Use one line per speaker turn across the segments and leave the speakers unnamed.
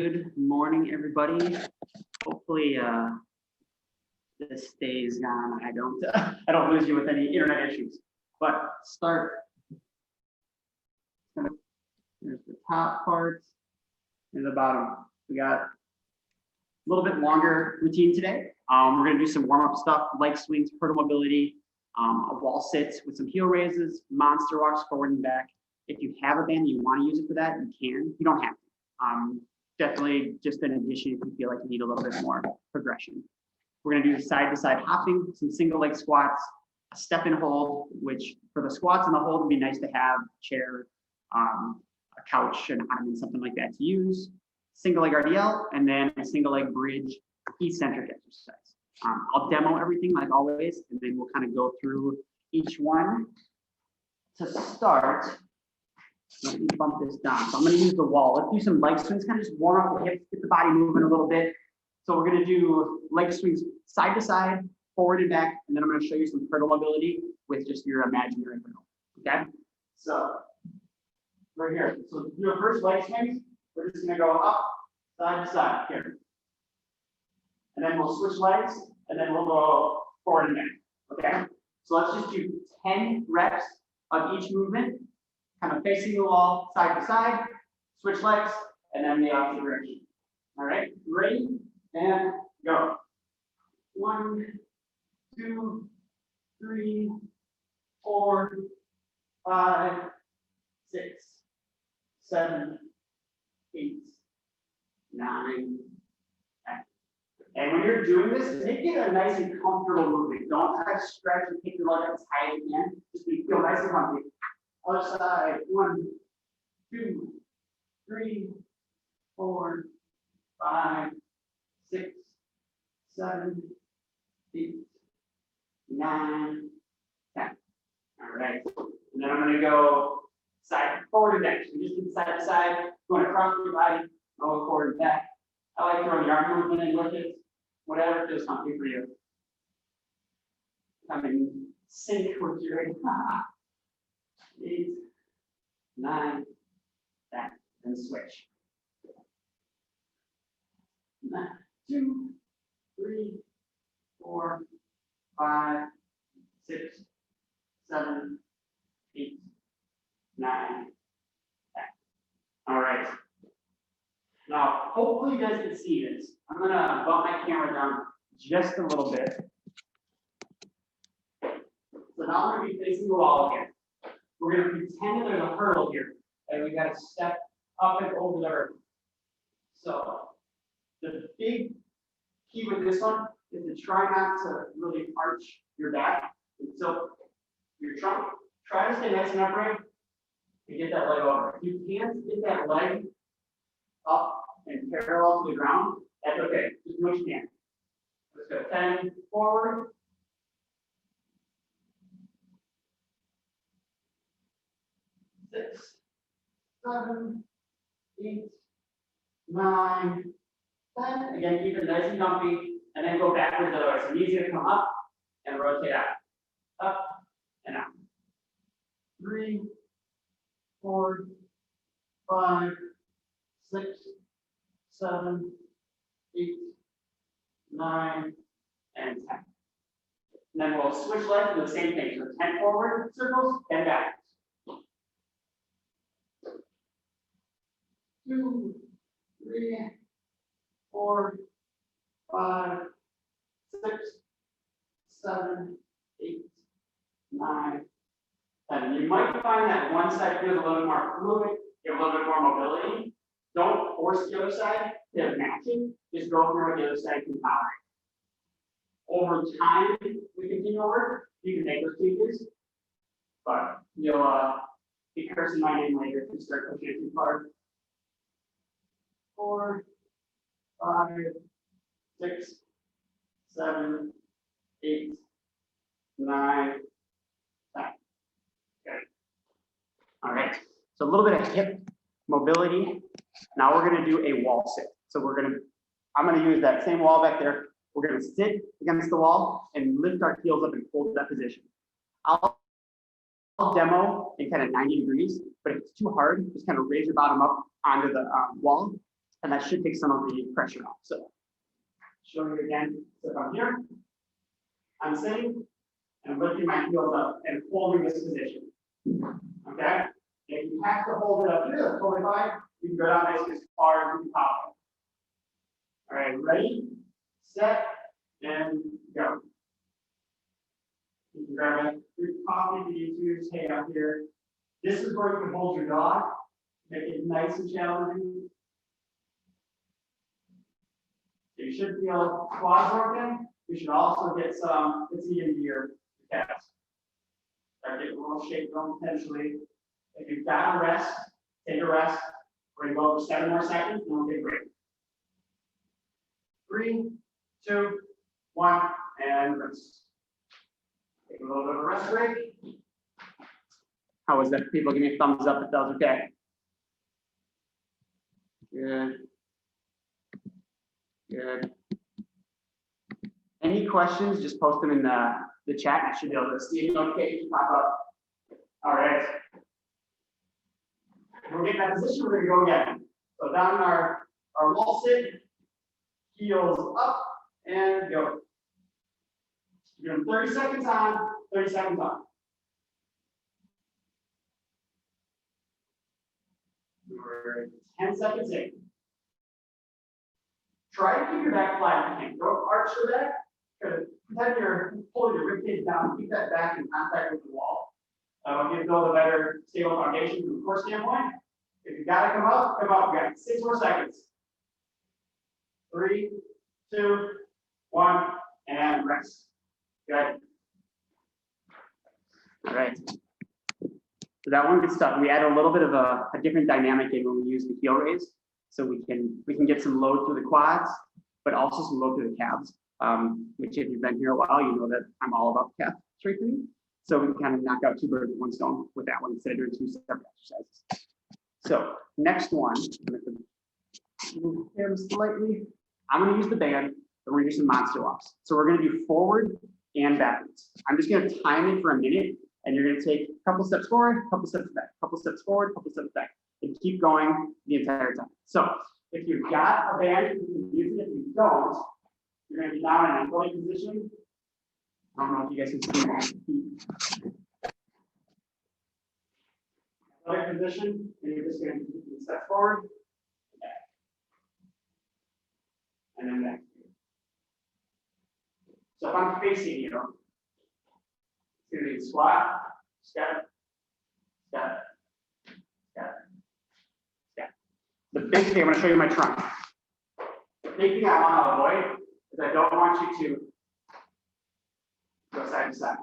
Good morning, everybody. Hopefully, this stays on. I don't lose you with any internet issues. But start. There's the top parts and the bottom. We got a little bit longer routine today. We're going to do some warm-up stuff, leg swings, hurdle mobility, a wall sits with some heel raises, monster walks forward and back. If you have a band and you want to use it for that, you can. You don't have to. Definitely just an addition if you feel like you need a little bit more progression. We're going to do side-to-side hopping, some single leg squats, a step and hold, which for the squats and the hold would be nice to have a chair, a couch, an ottoman, something like that to use. Single leg RDL, and then a single leg bridge eccentric exercise. I'll demo everything like always, and then we'll kind of go through each one. To start, let me bump this down. So I'm going to use the wall. Let's do some leg swings, kind of just warm up the hips, get the body moving a little bit. So we're going to do leg swings side to side, forward and back, and then I'm going to show you some hurdle mobility with just your imaginary hurdle. Okay? So right here. So to do our first leg swings, we're just going to go up, side to side here. And then we'll switch legs, and then we'll go forward and back. Okay? So let's just do 10 reps of each movement, kind of facing the wall, side to side, switch legs, and then the opposite direction. All right, ready, and go. 1, 2, 3, 4, 5, 6, 7, 8, 9, 10. And when you're doing this, make it a nice and comfortable movement. Don't try to stretch and take your leg up as high as you can. Just feel nice and comfy. Other side, 1, 2, 3, 4, 5, 6, 7, 8, 9, 10. All right. And then I'm going to go side forward and back. So just do side to side, going across your body, go forward and back. I like throwing the arm movement in with it, whatever feels comfy for you. I'm in sync with your 8, 9, 10, and switch. 2, 3, 4, 5, 6, 7, 8, 9, 10. All right. Now, hopefully you guys can see this. I'm going to bump my camera down just a little bit. So now we're going to be facing the wall again. We're going to pretend that there's a hurdle here, and we got to step up and over the hurdle. So the big key with this one is to try not to really arch your back and tilt your trunk. Try to stay nice and upright and get that leg over. If you can't get that leg up and parallel to the ground, that's okay. Just do what you can. Let's go 10 forward. 6, 7, 8, 9, 10. Again, keep it nice and comfy, and then go backwards the other way. So knees gonna come up and rotate out. Up and out. 3, 4, 5, 6, 7, 8, 9, and 10. And then we'll switch legs to the same thing. So 10 forward circles, 10 back. 2, 3, 4, 5, 6, 7, 8, 9, 10. You might find that one side feels a little bit more fluid, you have a little bit more mobility. Don't force the other side to match it. Just go through what the other side can tolerate. Over time, we continue over. You can make those changes, but you'll be cursing my name later if you start pushing it too far. 4, 5, 6, 7, 8, 9, 10. Okay. All right. So a little bit of hip mobility. Now we're going to do a wall sit. So I'm going to use that same wall back there. We're going to sit against the wall and lift our heels up and hold that position. I'll demo in kind of 90 degrees, but if it's too hard, just kind of raise your bottom up onto the wall And that should take some of the pressure off. So show you again. So if I'm here, I'm sitting and lifting my heels up and holding this position. Okay? If you have to hold it up here, that's totally fine. You can go down this as far as you can pop. All right, ready, set, and go. You can grab a coffee if you need to, stay up here. This is where you can hold your dog, make it nice and challenging. You should feel quads working. You should also get some fatigue into your calves. Start getting a little shake going potentially. If you've got a rest, take a rest. We're going to go over 7 more seconds and we'll get a break. 3, 2, 1, and rest. Take a little bit of a rest break. How was that? People give me a thumbs up if that was okay. Good. Good. Any questions, just post them in the chat. I should be able to see a notification pop up. All right. We'll get in that position, we're gonna go again. So down in our wall sit, heels up, and go. You're doing 30 seconds on, 30 seconds on. We're 10 seconds in. Try to keep your back flat if you can. Don't arch your back. Pretend you're pulling your ribcage down. Keep that back in contact with the wall. That'll give build a better stable foundation from a core standpoint. If you gotta come up, come up. We got 6 more seconds. 3, 2, 1, and rest. Good. All right. So that one good stuff. We add a little bit of a different dynamic in when we use the heel raise. So we can get some load through the quads, but also some load through the calves. Which if you've been here a while, you know that I'm all about calf strengthening. So we can kind of knock out 2 birds with 1 stone with that one instead of doing 2 separate exercises. So next one, I'm going to move him slightly. I'm going to use the band, and we're going to do some monster walks. So we're going to do forward and backwards. I'm just going to time it for a minute, and you're going to take a couple steps forward, a couple steps back, a couple steps forward, a couple steps back, and keep going the entire time. So if you've got a band, you can use it. If you don't, you're going to be down in an ankle position. I don't know if you guys can see my feet. Other position, and you're just going to keep the step forward, back, and then back. So if I'm facing you, it's going to be squat, step, step, step, step. The big thing, I'm going to show you my trunk. The big thing I want to avoid is I don't want you to go side to side.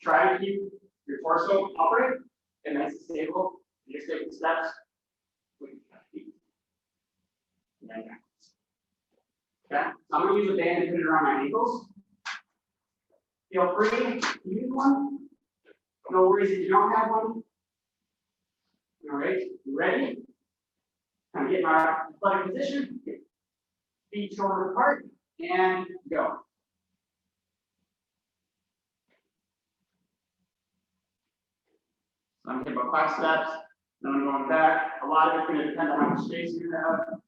Try to keep your torso upright and nice and stable. You're just taking steps with your feet. And then backwards. Okay, so I'm going to use a band to put it around my ankles. Feel free to use one. No worries if you don't have one. All right, you ready? Kind of get in our athletic position. Feet shoulder apart and go. So I'm taking about 5 steps. Then I'm going back. A lot of it's going to depend on how much space you have.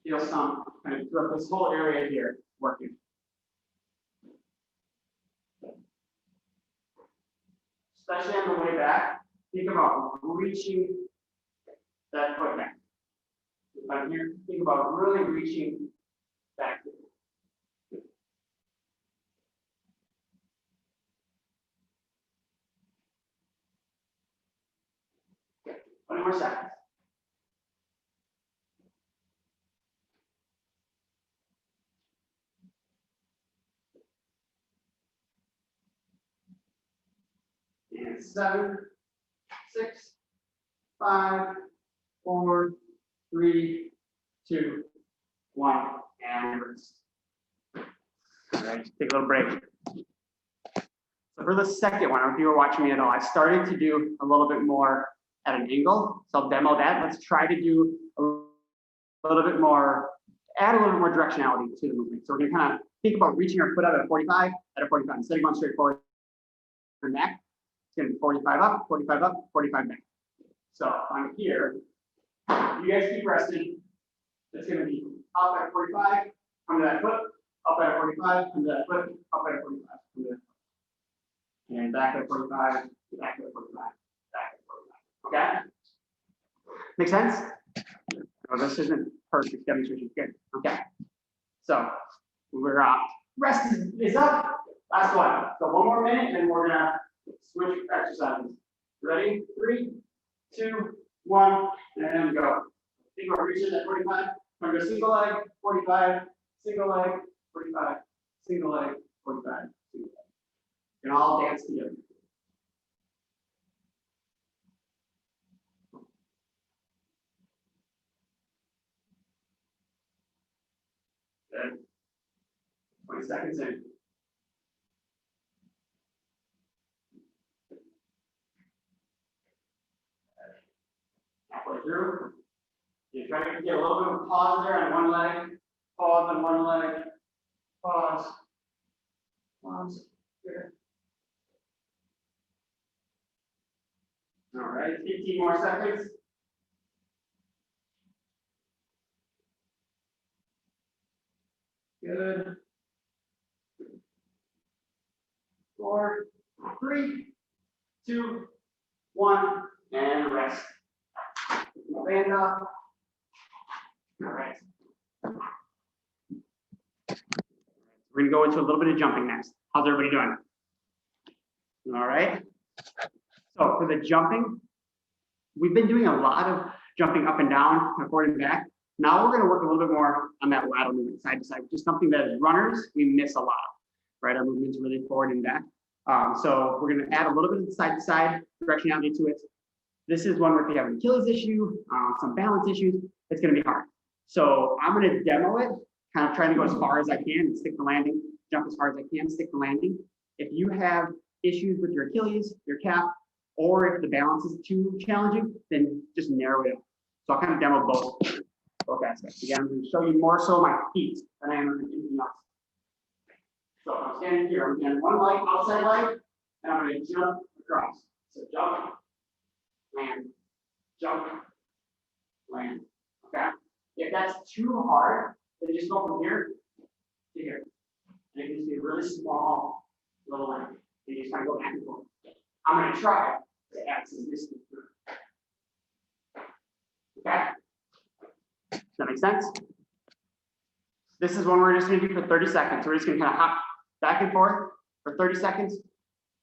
Feel some kind of throughout this whole area here working. Especially on the way back, think about reaching that foot back. If I'm here, think about really reaching back. 20 more seconds. And 7, 6, 5, 4, 3, 2, 1, and rest. All right, take a little break. So for the second one, if you were watching me at all, I started to do a little bit more at an angle. So I'll demo that. Let's try to do a little bit more, add a little bit more directionality to the movement. So we're gonna kind of think about reaching our foot out at a 45, instead of going straight forward and back. It's gonna be 45 up, 45 back. So I'm here. You guys keep resting. It's going to be up at 45, come to that foot, up at 45, come to that foot, up at 45, come to that foot. And back at 45, back at 45, back at 45. Okay? Make sense? No, this isn't perfect demonstration. Good. Okay. So we're rest is up. Last one. So one more minute, and then we're gonna switch exercises. Ready? 3, 2, 1, and go. Think about reaching at 45. I'm gonna go single leg, 45, single leg, 45, single leg, 45, single leg. And all dance together. Good. 20 seconds in. Halfway through. You try to get a little bit of a pause there on one leg, pause on one leg, pause, pause. Good. All right, 15 more seconds. Good. 4, 3, 2, 1, and rest. Band up. All right. We're gonna go into a little bit of jumping next. How's everybody doing? All right. So for the jumping, we've been doing a lot of jumping up and down, forward and back. Now we're gonna work a little bit more on that lateral movement, side to side, which is something that as runners, we miss a lot of, right? Our movement's really forward and back. So we're gonna add a little bit of side to side directionality to it. This is one where if you have an Achilles issue, some balance issues, it's gonna be hard. So I'm gonna demo it, kind of trying to go as far as I can and stick the landing, jump as far as I can, stick the landing. If you have issues with your Achilles, your calf, or if the balance is too challenging, then just narrow it up. So I'll kind of demo both aspects. Again, I'm going to show you more so my feet than I am anything else. So I'm standing here, I'm getting one leg, outside leg, and I'm going to jump across. So jump, land, jump, land. Okay? If that's too hard, then just go from here to here. And it can just be a really small little leg. And you just kind of go back and forth. I'm going to try to add some distance through. Okay? Does that make sense? This is one we're just going to do for 30 seconds. We're just going to kind of hop back and forth for 30 seconds,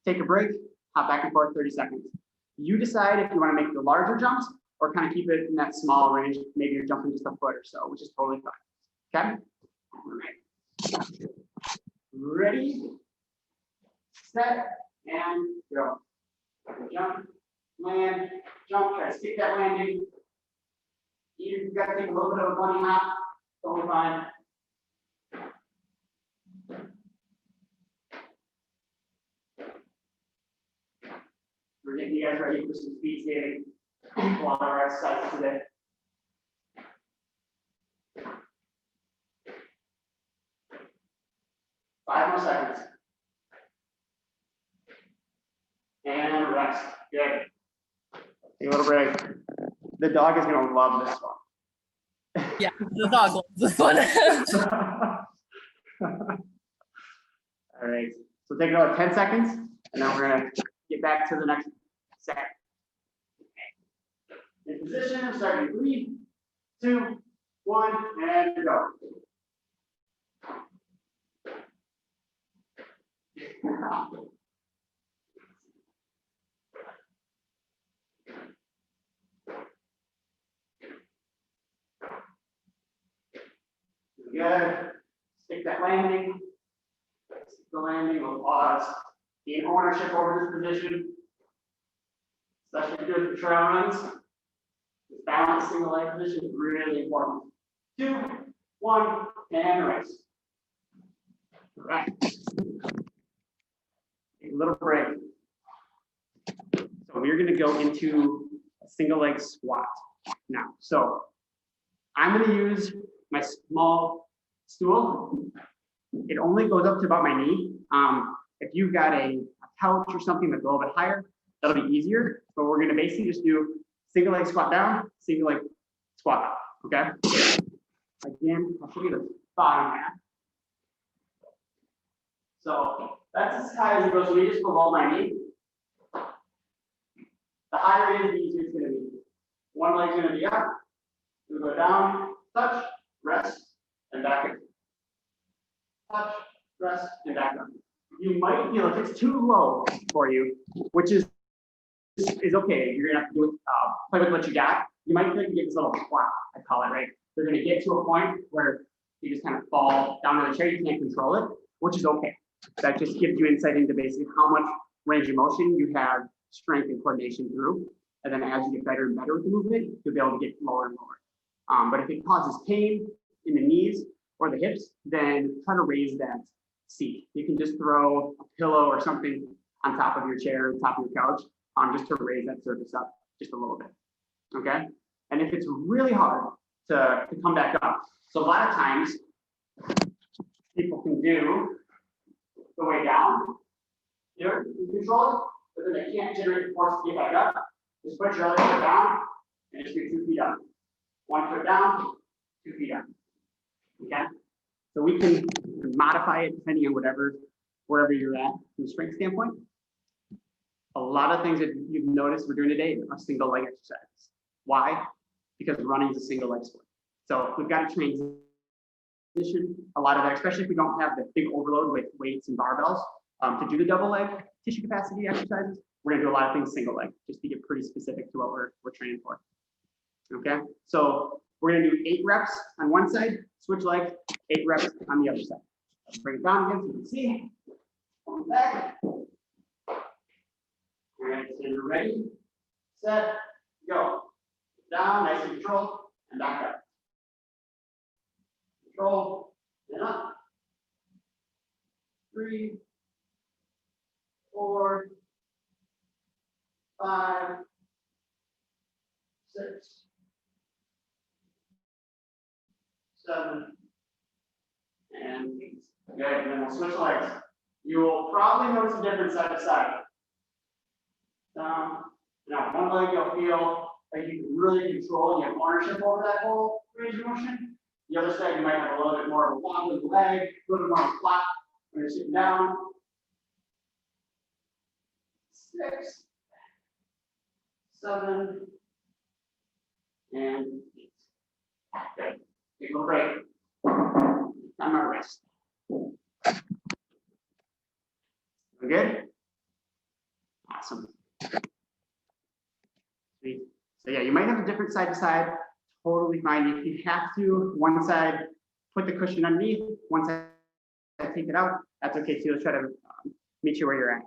take a break, hop back and forth 30 seconds. You decide if you want to make the larger jumps or kind of keep it in that small range. Maybe you're jumping just a foot or so, which is totally fine. Okay? All right. Ready, set, and go. Jump, land, jump, try to stick that landing. You've got to take a little bit of a bunny hop, totally fine. We're getting you guys ready for some speed skating while our exercises today. Five more seconds. And rest. Good. Take a little break. The dog is going to love this one.
Yeah, the dog loves this one.
All right. So take another 10 seconds, and then we're going to get back to the next set. In position, starting 3, 2, 1, and go. Good. Stick that landing. Stick the landing. We'll pause. Gain ownership over this position. Especially good for trail runs. This balancing the leg position is really important. 2, 1, and rest. All right. A little break. So we're going to go into a single leg squat now. So I'm going to use my small stool. It only goes up to about my knee. If you've got a couch or something that's a little bit higher, that'll be easier. But we're going to basically just do single leg squat down, single leg squat up, okay? Again, I'll show you the bottom half. So that's as high as it goes, so just below my knee. The higher it is, the easier it's gonna be. One leg's gonna be up, you go down, touch, rest, and back in. Touch, rest, and back up. You might feel if it's too low for you, which is okay. You're gonna have to do it, play with what you got. You might feel like you get this little flop, I call it, right? You're gonna get to a point where you just kind of fall down to the chair. You can't control it, which is okay. That just gives you insight into basically how much range of motion you have strength and coordination through. And then as you get better and better with the movement, you'll be able to get lower and lower. But if it causes pain in the knees or the hips, then try to raise that seat. You can just throw a pillow or something on top of your chair, top of your couch, just to raise that surface up just a little bit, okay? And if it's really hard to come back up, so a lot of times people can do the way down, here, you control it, but then they can't generate the force to get back up. Just put your other foot down and just do 2 feet up. 1 foot down, 2 feet up, okay? So we can modify it depending on wherever you're at from a strength standpoint. A lot of things that you've noticed we're doing today are single leg exercises. Why? Because running is a single leg sport. So we've got to transition a lot of that, especially if we don't have the big overload with weights and barbells. To do the double leg tissue capacity exercises, we're gonna do a lot of things single leg, just to get pretty specific to what we're training for. Okay, so we're gonna do 8 reps on one side, switch leg, 8 reps on the other side. Let's bring it down again so you can see. Going back. All right, so you're ready, set, go. Down, nice and controlled, and back up. Control, and up. 3, 4, 5, 6, 7, and 8. Okay, and then we'll switch legs. You will probably notice a difference side to side. Down. Now, one leg you'll feel like you can really control and you have ownership over that whole range of motion. The other side, you might have a little bit more of a wobbly leg, a little bit more of a flop when you're sitting down. 6, 7, and 8. Good. Take a little break. I'm gonna rest. We good? Awesome. Sweet. So yeah, you might have a different side to side. Totally fine. If you have to, one side, put the cushion underneath, one side, take it out. That's okay too. Let's try to meet you where you're at.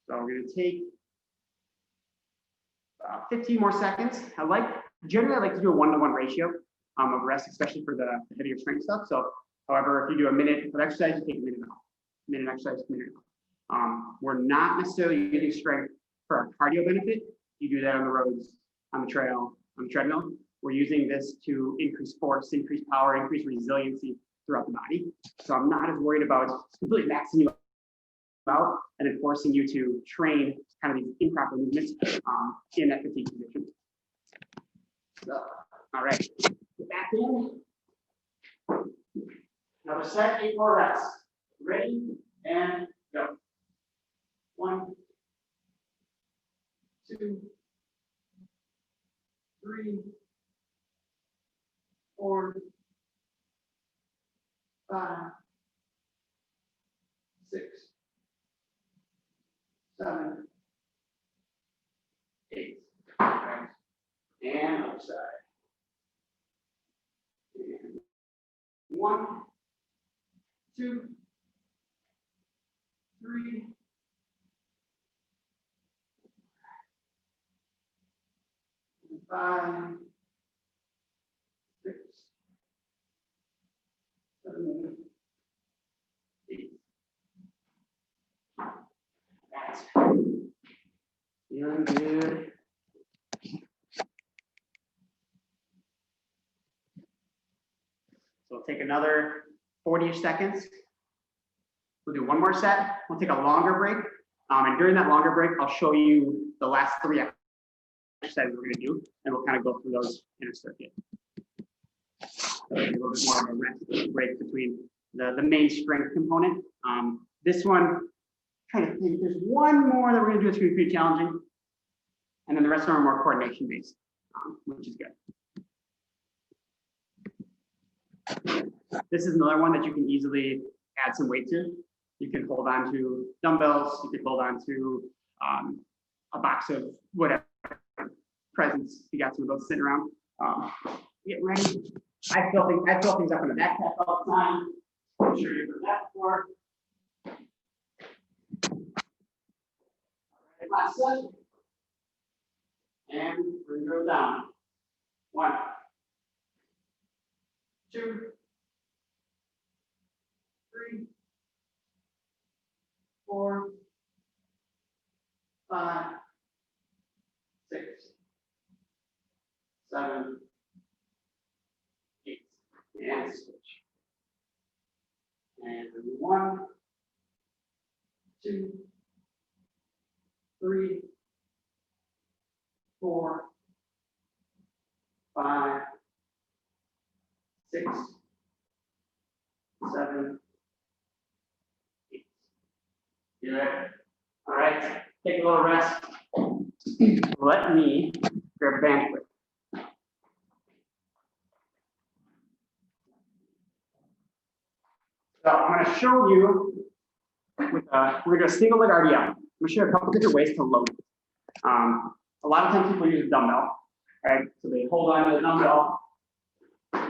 So we're going to take 15 more seconds. Generally I like to do a 1-to-1 ratio of rest, especially for the heavier strength stuff. So, however, if you do a minute of exercise, you take a minute off. Minute exercise, minute off. We're not necessarily using strength for our cardio benefit. You do that on the roads, on the trail, on the treadmill. We're using this to increase force, increase power, increase resiliency throughout the body. So I'm not as worried about completely maxing you out and then forcing you to train kind of these improper movements in that fatigue position. So, all right, get back in. Another set, 8 more reps. Ready and go. 1, 2, 3, 4, 5, 6, 7, 8. Right. And other side. And 1, 2, 3, 5, 6, 7, 8. That's feeling good. So we'll take another 40-ish seconds. We'll do one more set. We'll take a longer break. And during that longer break, I'll show you the last 3 exercises we're gonna do, and we'll kind of go through those in a circuit. So a little bit more of a rest break between the main strength component. This one, trying to think, there's one more that we're gonna do that's gonna be pretty challenging. And then the rest of them are more coordination based, which is good. This is another one that you can easily add some weight to. You can hold on to dumbbells, you can hold on to a box of whatever presents. You got some of those sitting around. Get ready. I fill things up in the backpack all the time. I'm sure you've heard that before. All right, last set. And we're gonna go down. 1, 2, 3, 4, 5, 6, 7, 8, and switch. And 1, 2, 3, 4, 5, 6, 7, 8. Good. All right. Take a little rest. Let me grab a band quick. So I'm going to show you with we're going to single leg RDL. I'm going to show you a couple different ways to load it. A lot of times people use a dumbbell, right? So they hold on to the dumbbell.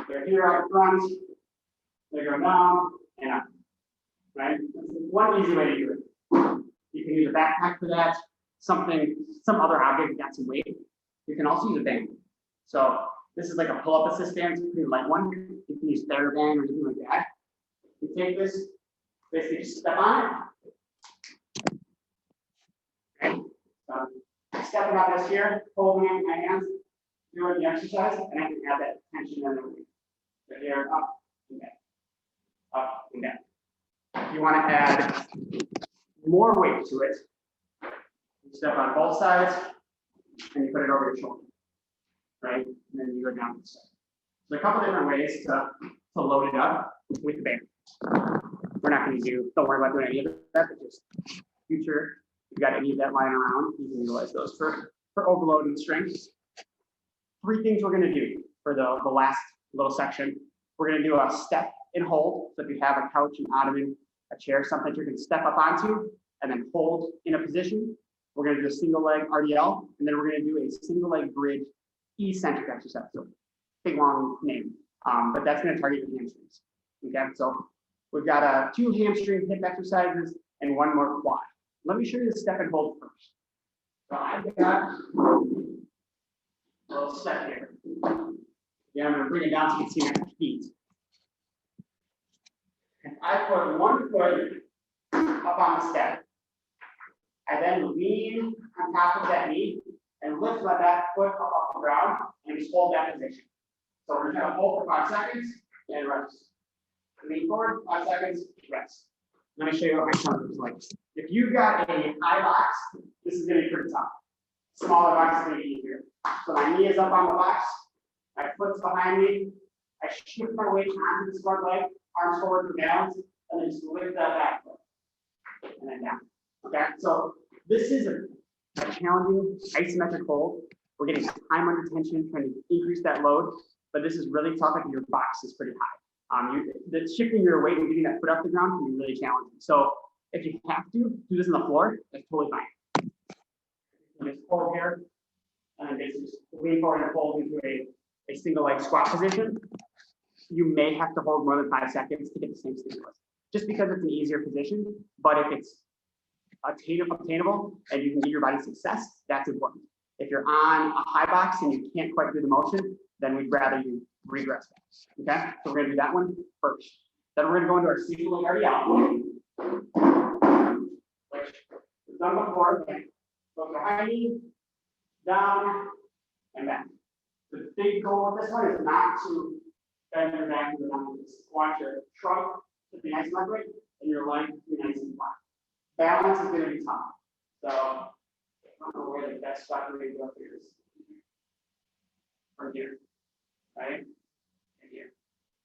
They're here out front. They go down and up, right? That's one easy way to do it. You can use a backpack for that. Some other object that got some weight. You can also use a band. So this is like a pull-up assist band, it's a pretty light one. You can use TheraBand or anything like that. You take this, basically just step on it. Okay. Stepping on this here, holding in my hands, doing the exercise, and I can add that tension in the weight. So here, up and down, up and down. If you want to add more weight to it, you step on both sides, and you put it over your shoulder, right? And then you go down this side. So a couple different ways to load it up with the band. We're not going to don't worry about doing any of that, but just future. If you got any of that lying around, you can utilize those for overload and strength. 3 things we're going to do for the last little section. We're going to do a step and hold. So if you have a couch, an ottoman, a chair, something that you can step up onto and then hold in a position. We're going to do a single leg RDL, and then we're going to do a single leg bridge eccentric exercise. So big long name, but that's going to target your hamstrings. Okay, so we've got 2 hamstring hip exercises and 1 more quad. Let me show you the step and hold first. So I've got a little step here. Yeah, I'm going to bring it down so you can see my feet. If I put 1 foot up on the step, I then lean on top of that knee and lift my back foot up off the ground and just hold that position. So we're going to hold for 5 seconds and rest. Lean forward, 5 seconds, rest. Let me show you what my challenge looks like. If you've got a high box, this is going to be pretty tough. Smaller box is going to be easier. So my knee is up on the box, my foot's behind me, I shift my weight onto the smart leg, arms forward for balance, and then just lift that back foot. And then down. Okay, so this is a challenging isometric hold. We're getting time under tension, trying to increase that load, but this is really tough if your box is pretty high. Shifting your weight and getting that foot off the ground can be really challenging. So if you have to do this on the floor, that's totally fine. Just hold here, and then basically just lean forward and hold into a single leg squat position. You may have to hold more than 5 seconds to get the same stimulus, just because it's an easier position. But if it's obtainable and you can give your body success, that's important. If you're on a high box and you can't quite do the motion, then we'd rather you regress that. Okay, so we're gonna do that one first. Then we're gonna go into our single leg RDL, which we've done before. Okay. Go behind me, down, and back. The big goal of this one is not to bend your back and go down. Want your trunk to be nice and upright, and your leg to be nice and flat. Balance is going to be tough. So I don't know where the best spot for me to go here is or here, right? And here.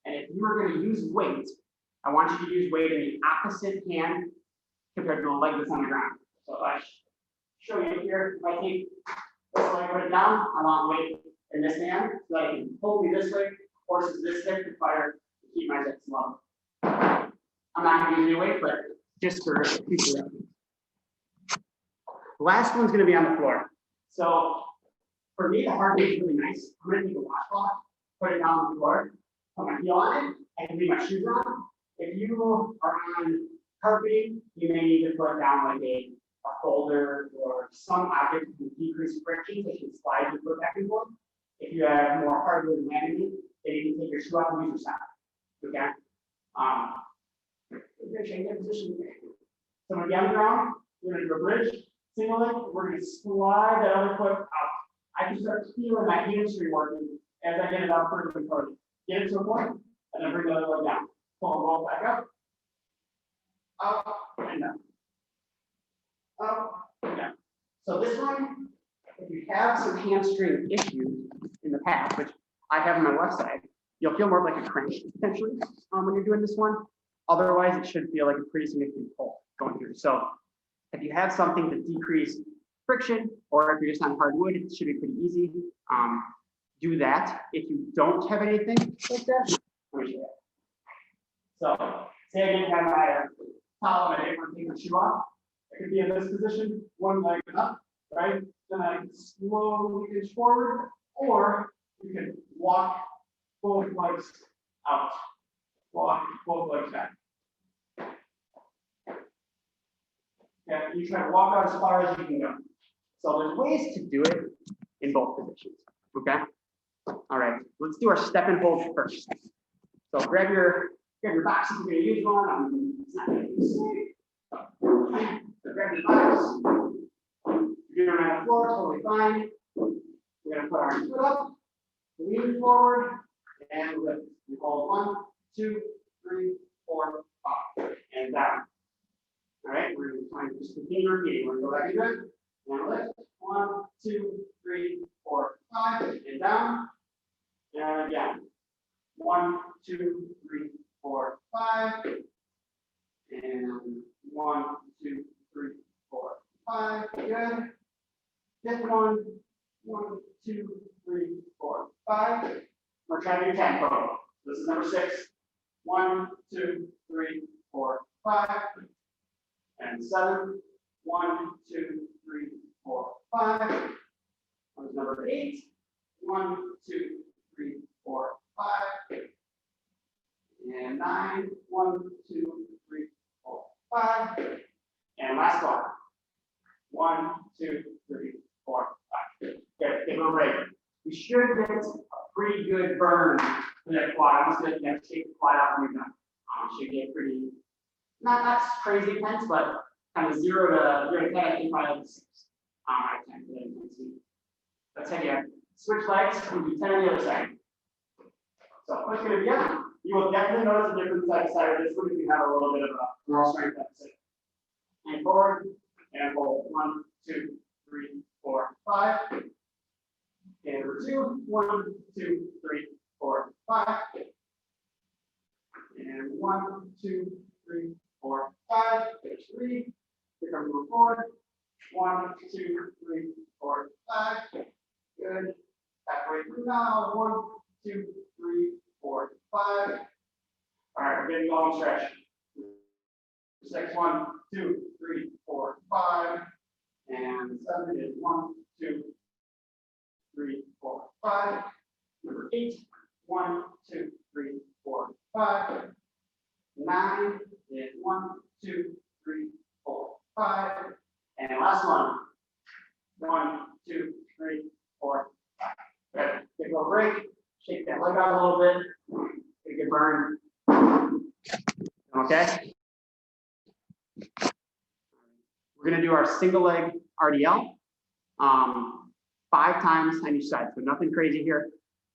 And if you are going to use weight, I want you to use weight in the opposite hand compared to the leg that's on the ground. So if I show you here, if I take this leg, put it down, I want weight in this hand, so that I can pull me this way, forces this hip to fire to keep my hips level. I'm not going to use any weight, but just for future reference. The last one's going to be on the floor. So for me, the hard weight is really nice. I'm going to take a washcloth, put it down on the floor, put my heel on it, I can leave my shoes on. If you are on carpeting, you may need to put down like a folder or some object to decrease friction, so you can slide your foot back and forth. If you have more hardwood landing, then you can take your shoe off and use your sock. Okay? We're going to change that position. So when we get on the ground, we're going to do a bridge, single leg, we're going to slide that other foot out. I can start feeling my hamstring working as I get it out further and further. Get it to a point, and then bring the other leg down. Pull the ball back up and down. Up and down. So this one, if you have some hamstring issues in the past, which I have on my left side, you'll feel more like a crank potentially when you're doing this one. Otherwise, it should feel like a pretty significant pull going through. So if you have something to decrease friction, or if you're just on hardwood, it should be pretty easy. Do that. If you don't have anything like that, let me show you. So say I didn't have my towel and I didn't want to take my shoe off. I could be in this position, one leg up, right? Then I can slowly inch forward, or you can walk both legs out, walk both legs back. Yeah, you try to walk out as far as you can go. So there's ways to do it in both positions. Okay. All right. Let's do our step and hold first. So grab your box if you're going to use one. It's not going to be safe. So grab your box. If you're doing it on the floor, totally fine. We're going to put our foot up, lean forward, and lift. We hold 1, 2, 3, 4, 5, and down. All right, we're going to try and just continue repeating. We're going to go back into it. And lift. 1, 2, 3, 4, 5, and down. And again. 1, 2, 3, 4, 5. And 1, 2, 3, 4, 5. Good. Fifth one. 1, 2, 3, 4, 5. We're trying to do 10 total. This is number 6. 1, 2, 3, 4, 5. And 7. 1, 2, 3, 4, 5. That was number 8. 1, 2, 3, 4, 5. And 9. 1, 2, 3, 4, 5. And last one. 1, 2, 3, 4, 5. Good. Give it a break. We should get a pretty good burn for that quad. I'm just going to shake the quad out when you're done. Should get pretty, not crazy intense, but kind of 0 to 10, I think probably like 6 out of 10 for that intensity. Let's take it. Switch legs, we'll do 10 on the other side. So push it again. You will definitely notice a difference side to side of this one if you have a little bit of a raw strength deficit. And forward, and hold. 1, 2, 3, 4, 5. And number 2, 1, 2, 3, 4, 5. And 1, 2, 3, 4, 5. There's 3. Here comes number 4. 1, 2, 3, 4, 5. Good. Halfway through now. 1, 2, 3, 4, 5. All right, we're getting long stretch. 6, 1, 2, 3, 4, 5. And 7 is 1, 2, 3, 4, 5. Number 8, 1, 2, 3, 4, 5. 9 is 1, 2, 3, 4, 5. And last one. 1, 2, 3, 4, 5. Good. Take a little break. Shake that leg out a little bit. Get a good burn. Okay. We're going to do our single leg RDL 5 times on each side. So nothing crazy here.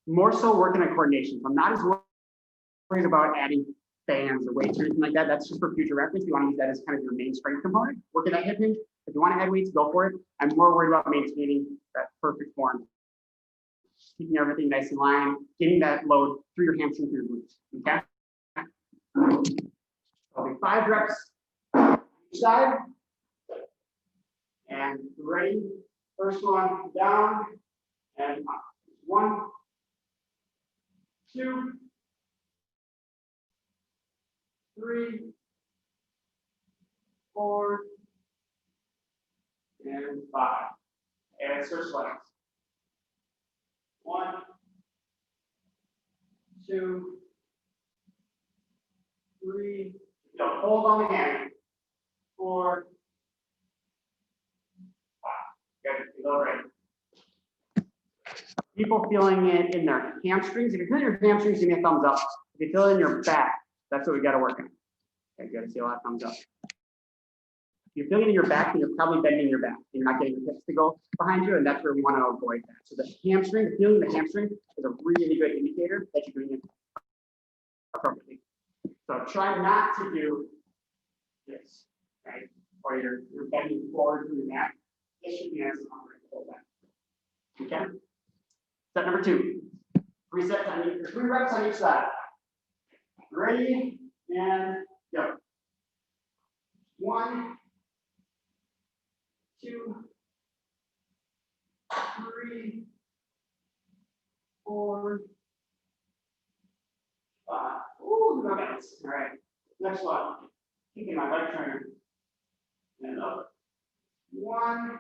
More so working on coordination. So I'm not as worried about adding bands or weights or anything like that. That's just for future reference. You want to use that as kind of your main strength component. Working that hip hinge. If you want to add weights, go for it. I'm more worried about maintaining that perfect form keeping everything nice in line, getting that load through your hamstring, through your glutes, okay? I'll do 5 reps each side. And ready, first one down and up. 1, 2, 3, 4, and 5. And switch legs. 1, 2, 3. Don't hold on the hand. 4, 5. Good. Go right. People feeling it in their hamstrings. If you're feeling your hamstrings, give me a thumbs up. If you feel it in your back, that's what we got to work on. Okay, good. See a lot of thumbs up. If you're feeling it in your back, then you're probably bending your back. You're not getting your hips to go behind you, and that's where we want to avoid that. So the hamstring, feeling the hamstring is a really good indicator that you're doing it appropriately. So try not to do this, right? Or you're bending forward through your back. This should be nice and upright the whole time. Okay? Set number 2. 3 sets on each, 3 reps on each side. Ready and go. 1, 2, 3, 4, 5. Ooh, no balance. All right. Next one. Kicking my leg trainer. And up. 1,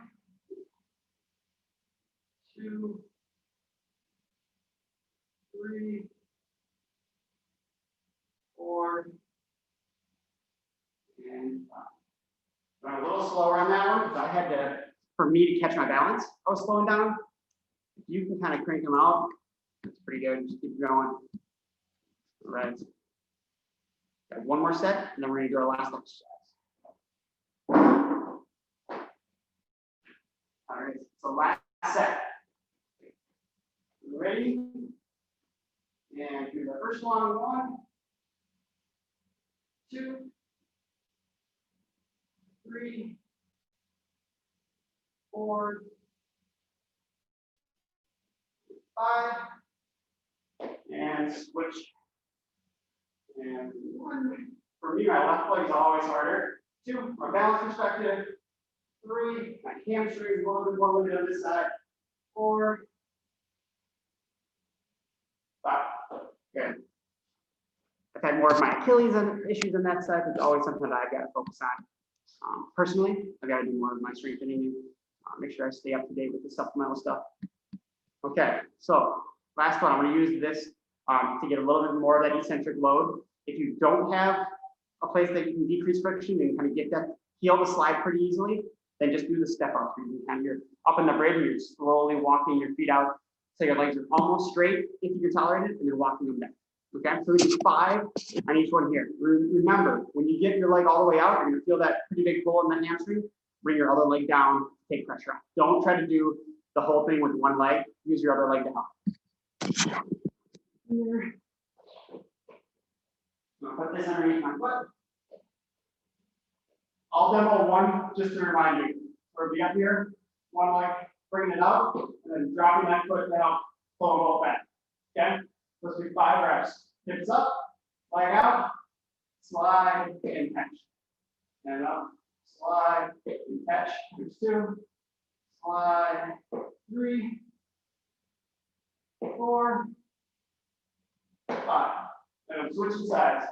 2, 3, 4, and 5. Went a little slower on that one because I had to, for me to catch my balance, I was slowing down. If you can kind of crank them out, that's pretty good. Just keep going. All right. Got one more set, and then we're going to do our last exercise. All right, so last set. Ready? And do the first one. 1, 2, 3, 4, 5, and switch. And 1. For me, my left leg is always harder. 2, from a balance perspective. 3, my hamstring, a little bit more limited on this side. 4, 5. Good. I've had more of my Achilles issues on that side. It's always something that I've got to focus on. Personally, I've got to do more of my strengthening. Make sure I stay up to date with the supplemental stuff. Okay, so last one, I'm going to use this to get a little bit more of that eccentric load. If you don't have a place that you can decrease friction and kind of get that heel to slide pretty easily, then just do the step up. And you're up in the bridge and you're slowly walking your feet out so your legs are almost straight if you can tolerate it, and you're walking them down. Okay, so we do 5 on each one here. Remember, when you get your leg all the way out, you're going to feel that pretty big pull in that hamstring. Bring your other leg down, take pressure off. Don't try to do the whole thing with one leg. Use your other leg to help. Here. I'm gonna put this underneath my foot. I'll demo one just to remind you. We'll be up here, one leg, bringing it up, and then dropping that foot down, pull them both back. Okay? Let's do 5 reps. Hips up, leg out, slide, and catch. And up, slide, and catch. Here's 2, slide, 3, 4, 5. And I'm switching sides.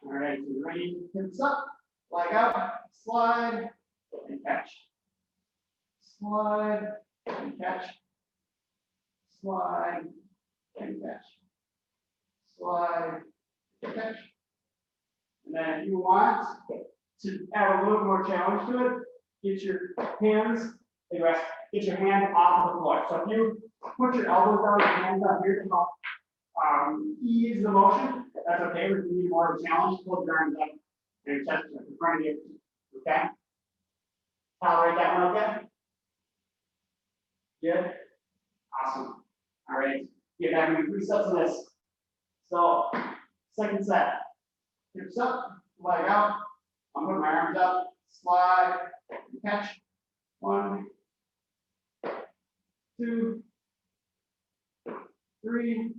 All right, so ready, hips up, leg out, slide, and catch. Slide, and catch. Slide, and catch. Slide, and catch. And then if you want to add a little more challenge to it, get your hands, get your hand off of the floor. So if you put your elbows down, your hands up here to help ease the motion, that's okay. If you need more of a challenge, pull your arms up and your chest in front of you. Okay? Tolerate that one, okay? Good? Awesome. All right. You're having 3 sets of this. So, second set. Hips up, leg out. I'm putting my arms up, slide, and catch. 1, 2, 3,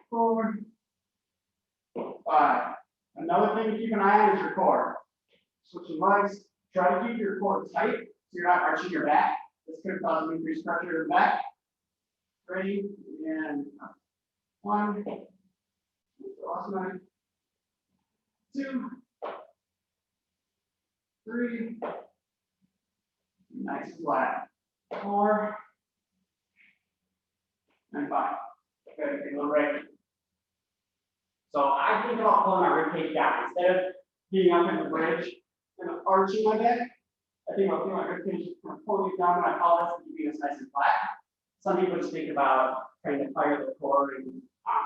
4, 5. Another thing to keep an eye on is your core. Switching legs, try to keep your core tight so you're not arching your back. This could cause an increased pressure to the back. Ready, and 1, awesome. 2, 3, nice and flat. 4, and 5. Good, take a little break. So I think about pulling my ribcage down instead of being up in the bridge and arching my back. I think about feeling my ribcage kind of pulling it down in my pelvis and keeping us nice and flat. Some people just think about trying to fire the core and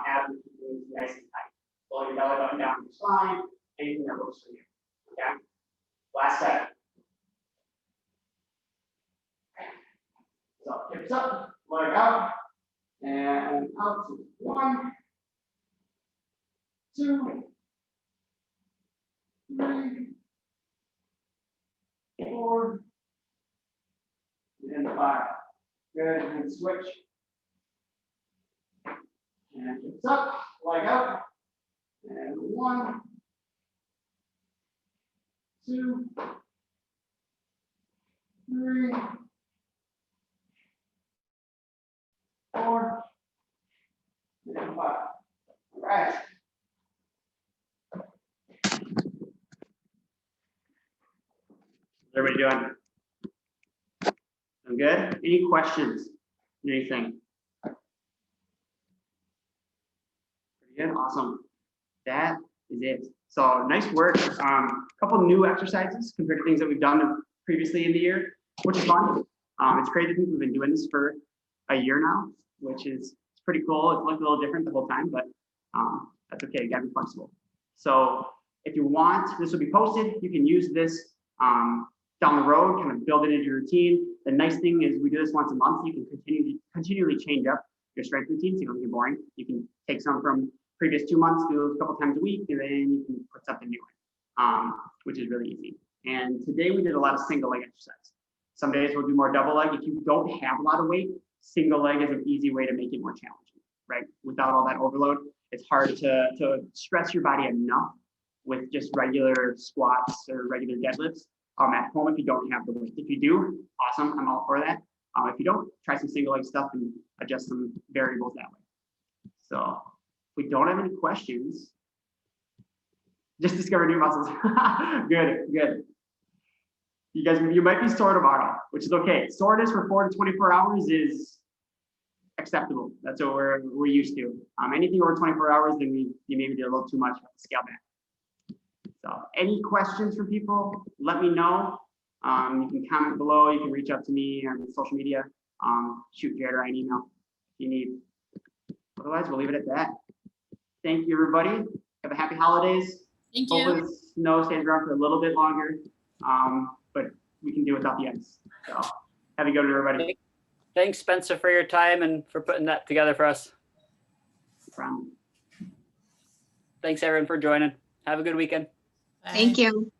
abdomen keeping it nice and tight. Pull your belly button down your spine, anything that works for you. Okay. Last set. So hips up, leg out, and out. 1, 2, 3, 4, and 5. Good, and switch. And hips up, leg out, and 1, 2, 3, 4, and 5. All right. How's everybody doing? I'm good. Any questions? Anything? Pretty good. Awesome. That is it. So nice work. Couple new exercises compared to things that we've done previously in the year, which is fun. It's crazy to think we've been doing this for a year now, which is pretty cool. It's looked a little different the whole time, but that's okay. You gotta be flexible. So if you want, this will be posted. You can use this down the road, kind of build it into your routine. The nice thing is we do this once a month. You can continually change up your strength routine so you don't get boring. You can take some from previous 2 months, do it a couple times a week, and then you can put something new in, which is really easy. And today we did a lot of single leg exercise. Some days we'll do more double leg. If you don't have a lot of weight, single leg is an easy way to make it more challenging, right? Without all that overload, it's hard to stress your body enough with just regular squats or regular deadlifts at home if you don't have the weight. If you do, awesome, I'm all for that. If you don't, try some single leg stuff and adjust some variables that way. So if we don't have any questions, just discover new muscles. Good, good. You guys, you might be sore tomorrow, which is okay. Soreness for 4 to 24 hours is acceptable. That's what we're used to. Anything over 24 hours, then you maybe did a little too much, have to scale back. So any questions from people, let me know. You can comment below. You can reach out to me on social media. Shoot Jared or an email if you need. Otherwise, we'll leave it at that. Thank you, everybody. Have a happy holidays.
Thank you.
Hopefully the snow stays around for a little bit longer, but we can do without the ice. So have a good one, everybody.
Thanks, Spencer, for your time and for putting that together for us.
No problem.
Thanks, everyone, for joining. Have a good weekend.
Bye.
Thank you.